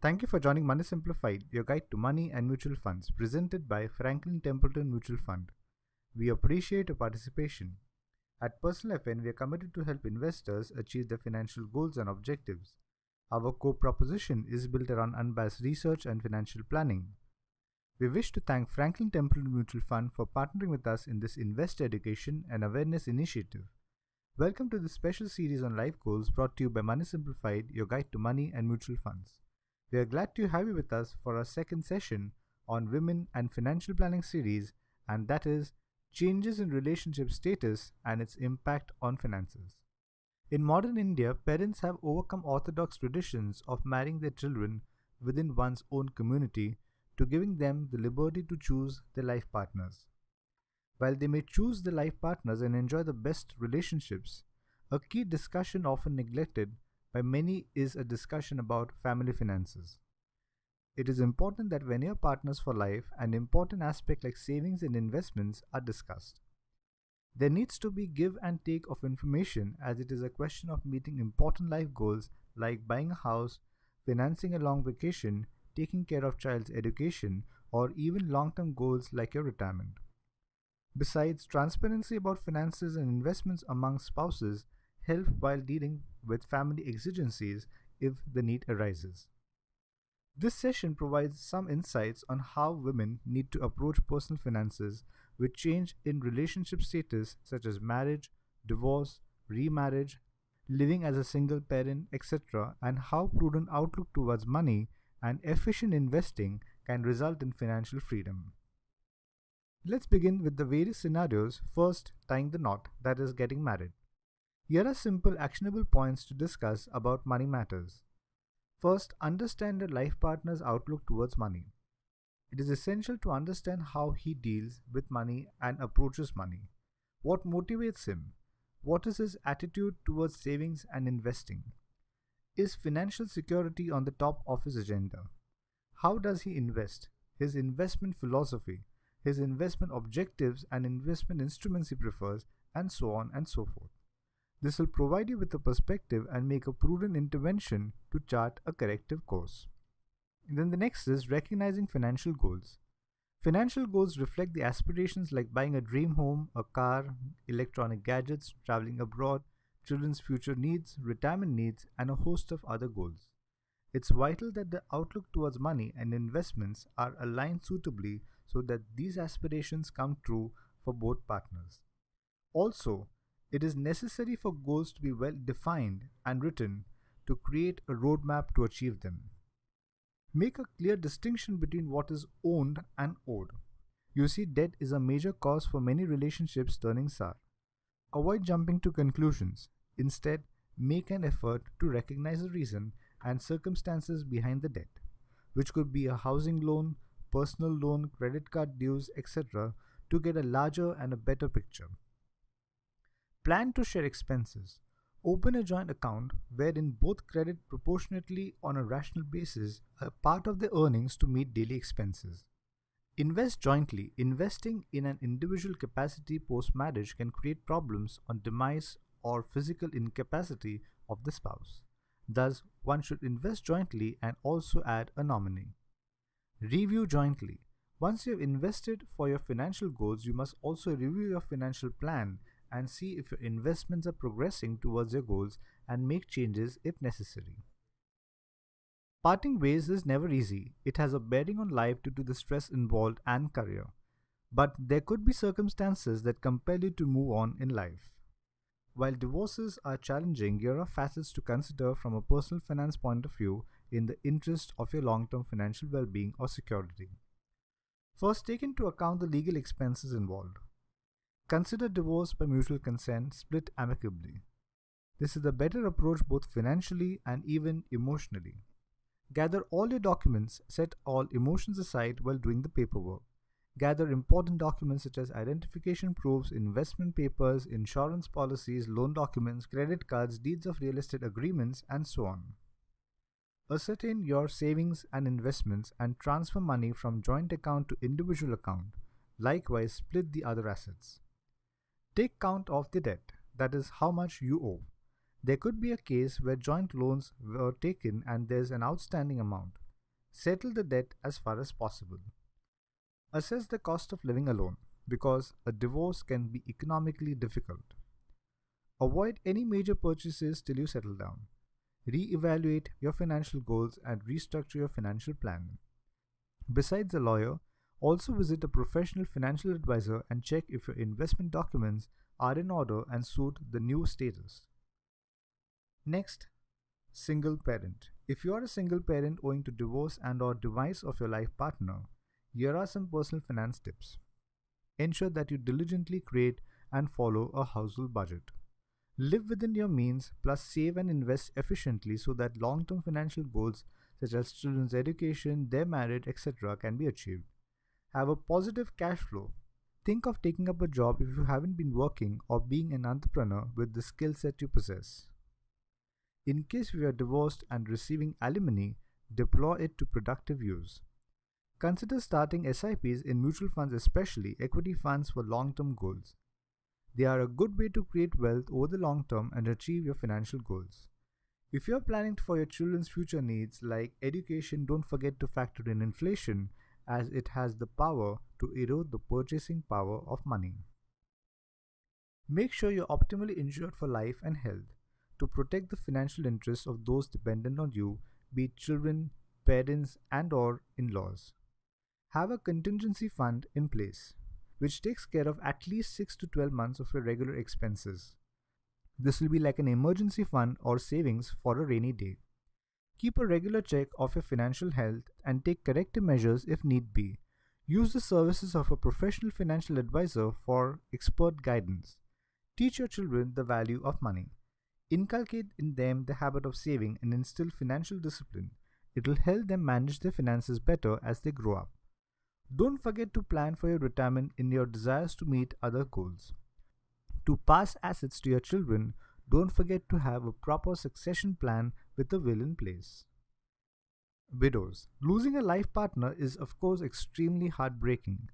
Thank you for joining Money Simplified, your guide to money and mutual funds, presented by Franklin Templeton Mutual Fund. We appreciate your participation. At PersonalFN, we are committed to help investors achieve their financial goals and objectives. Our core proposition is built around unbiased research and financial planning. We wish to thank Franklin Templeton Mutual Fund for partnering with us in this investor education and awareness initiative. Welcome to this special series on life goals brought to you by Money Simplified, your guide to money and mutual funds. We are glad to have you with us for our second session on Women and Financial Planning series, and that is Changes in Relationship Status and its Impact on Finances. In modern India, parents have overcome orthodox traditions of marrying their children within one's own community to giving them the liberty to choose their life partners. While they may choose their life partners and enjoy the best relationships, a key discussion often neglected by many is a discussion about family finances. It is important that when you're partners for life, an important aspect like savings and investments are discussed. There needs to be give and take of information as it is a question of meeting important life goals like buying a house, financing a long vacation, taking care of child's education, or even long-term goals like your retirement. Besides, transparency about finances and investments among spouses help while dealing with family exigencies if the need arises. This session provides some insights on how women need to approach personal finances with change in relationship status such as marriage, divorce, remarriage, living as a single parent, etc., and how prudent outlook towards money and efficient investing can result in financial freedom. Let's begin with the various scenarios, first tying the knot, that is getting married. Here are simple actionable points to discuss about money matters. First, understand your life partner's outlook towards money. It is essential to understand how he deals with money and approaches money. What motivates him? What is his attitude towards savings and investing? Is financial security on the top of his agenda? How does he invest? His investment philosophy, his investment objectives and investment instruments he prefers, and so on and so forth. This will provide you with a perspective and make a prudent intervention to chart a corrective course. And then the next is recognizing financial goals. Financial goals reflect the aspirations like buying a dream home, a car, electronic gadgets, traveling abroad, children's future needs, retirement needs, and a host of other goals. It's vital that the outlook towards money and investments are aligned suitably so that these aspirations come true for both partners. Also, it is necessary for goals to be well defined and written to create a roadmap to achieve them. Make a clear distinction between what is owned and owed. You see, debt is a major cause for many relationships turning sour. Avoid jumping to conclusions. Instead, make an effort to recognize the reason and circumstances behind the debt, which could be a housing loan, personal loan, credit card dues, etc., to get a larger and a better picture. Plan to share expenses. Open a joint account wherein both credit proportionately on a rational basis a part of their earnings to meet daily expenses. Invest jointly. Investing in an individual capacity post-marriage can create problems on demise or physical incapacity of the spouse. Thus, one should invest jointly and also add a nominee. Review jointly. Once you have invested for your financial goals, you must also review your financial plan and see if your investments are progressing towards your goals and make changes if necessary. Parting ways is never easy. It has a bearing on life due to the stress involved and career. But there could be circumstances that compel you to move on in life. While divorces are challenging, here are facets to consider from a personal finance point of view in the interest of your long-term financial well-being or security. First, take into account the legal expenses involved. Consider divorce by mutual consent, split amicably. This is the better approach both financially and even emotionally. Gather all your documents, set all emotions aside while doing the paperwork. Gather important documents such as identification proofs, investment papers, insurance policies, loan documents, credit cards, deeds of real estate agreements, and so on. Ascertain your savings and investments and transfer money from joint account to individual account. Likewise, split the other assets. Take count of the debt, that is, how much you owe. There could be a case where joint loans were taken and there's an outstanding amount. Settle the debt as far as possible. Assess the cost of living alone, because a divorce can be economically difficult. Avoid any major purchases till you settle down. Re-evaluate your financial goals and restructure your financial plan. Besides a lawyer, also visit a professional financial advisor and check if your investment documents are in order and suit the new status. Next, single parent. If you are a single parent owing to divorce and or demise of your life partner, here are some personal finance tips. Ensure that you diligently create and follow a household budget. Live within your means plus save and invest efficiently so that long-term financial goals such as children's education, their marriage, etc. can be achieved. Have a positive cash flow. Think of taking up a job if you haven't been working or being an entrepreneur with the skill set you possess. In case you are divorced and receiving alimony, deploy it to productive use. Consider starting SIPs in mutual funds, especially equity funds for long-term goals. They are a good way to create wealth over the long term and achieve your financial goals. If you are planning for your children's future needs like education, don't forget to factor in inflation, as it has the power to erode the purchasing power of money. Make sure you're optimally insured for life and health to protect the financial interests of those dependent on you, be it children, parents, and or in-laws. Have a contingency fund in place, which takes care of at least 6 to 12 months of your regular expenses. This will be like an emergency fund or savings for a rainy day. Keep a regular check of your financial health and take corrective measures if need be. Use the services of a professional financial advisor for expert guidance. Teach your children the value of money. Inculcate in them the habit of saving and instill financial discipline. It will help them manage their finances better as they grow up. Don't forget to plan for your retirement in your desires to meet other goals. To pass assets to your children, don't forget to have a proper succession plan with a will in place. Widows. Losing a life partner is of course extremely heartbreaking.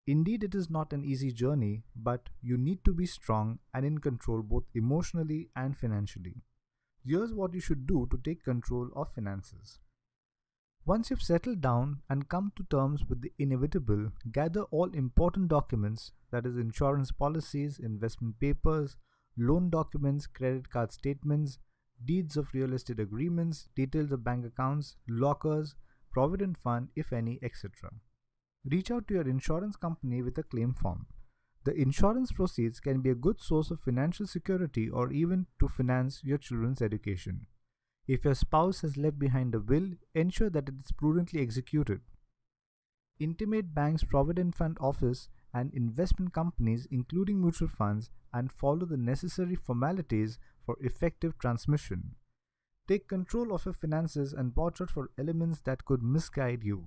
Indeed, it is not an easy journey, but you need to be strong and in control both emotionally and financially. Here's what you should do to take control of finances. Once you've settled down and come to terms with the inevitable, gather all important documents, that is, insurance policies, investment papers, loan documents, credit card statements, deeds of real estate agreements, details of bank accounts, lockers, provident fund, if any, etc. Reach out to your insurance company with a claim form. The insurance proceeds can be a good source of financial security or even to finance your children's education. If your spouse has left behind a will, ensure that it is prudently executed. Intimate banks, provident fund office, and investment companies, including mutual funds, and follow the necessary formalities for effective transmission. Take control of your finances and watch out for elements that could misguide you.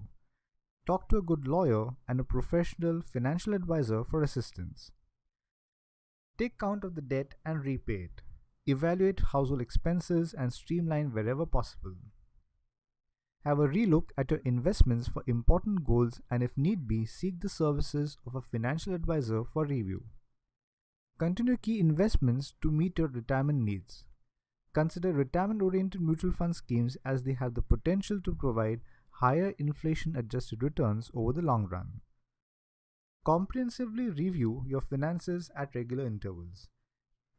Talk to a good lawyer and a professional financial advisor for assistance. Take count of the debt and repay it. Evaluate household expenses and streamline wherever possible. Have a relook at your investments for important goals and if need be, seek the services of a financial advisor for review. Continue key investments to meet your retirement needs. Consider retirement-oriented mutual fund schemes as they have the potential to provide higher inflation-adjusted returns over the long run. Comprehensively review your finances at regular intervals.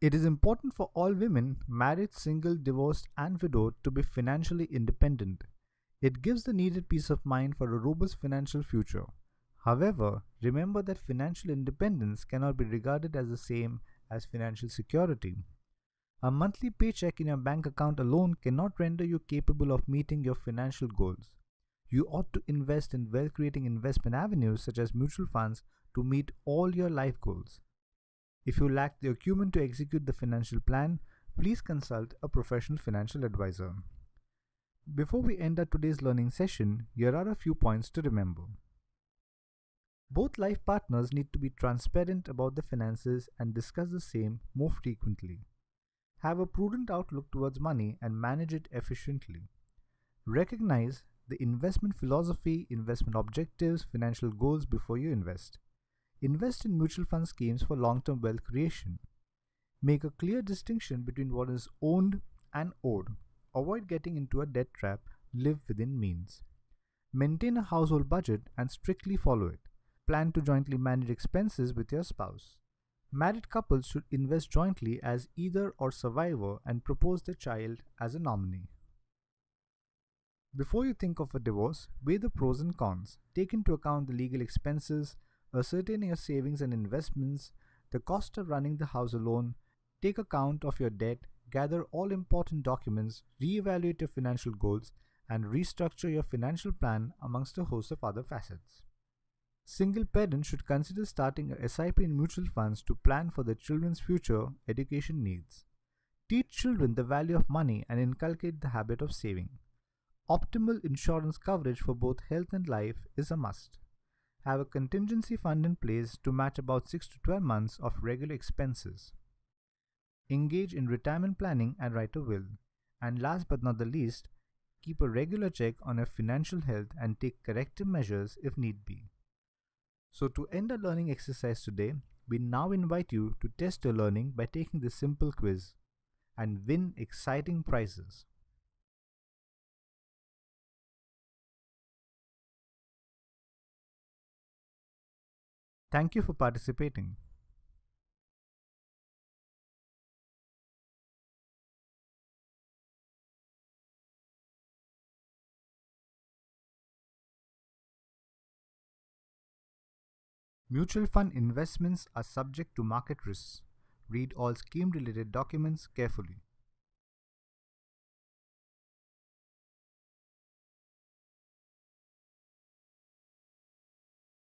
It is important for all women, married, single, divorced, and widowed, to be financially independent. It gives the needed peace of mind for a robust financial future. However, remember that financial independence cannot be regarded as the same as financial security. A monthly paycheck in your bank account alone cannot render you capable of meeting your financial goals. You ought to invest in wealth-creating investment avenues such as mutual funds to meet all your life goals. If you lack the acumen to execute the financial plan, please consult a professional financial advisor. Before we end our today's learning session, here are a few points to remember. Both life partners need to be transparent about their finances and discuss the same more frequently. Have a prudent outlook towards money and manage it efficiently. Recognize the investment philosophy, investment objectives, financial goals before you invest. Invest in mutual fund schemes for long-term wealth creation. Make a clear distinction between what is owned and owed. Avoid getting into a debt trap. Live within means. Maintain a household budget and strictly follow it. Plan to jointly manage expenses with your spouse. Married couples should invest jointly as either or survivor and propose the child as a nominee. Before you think of a divorce, weigh the pros and cons. Take into account the legal expenses, ascertain your savings and investments, the cost of running the house alone, take account of your debt, gather all important documents, reevaluate your financial goals, and restructure your financial plan amongst a host of other facets. Single parents should consider starting a SIP in mutual funds to plan for their children's future education needs. Teach children the value of money and inculcate the habit of saving. Optimal insurance coverage for both health and life is a must. Have a contingency fund in place to match about 6 to 12 months of regular expenses. Engage in retirement planning and write a will. And last but not the least, keep a regular check on your financial health and take corrective measures if need be. So, to end our learning exercise today, we now invite you to test your learning by taking this simple quiz and win exciting prizes. Thank you for participating. Mutual fund investments are subject to market risks. Read all scheme related documents carefully.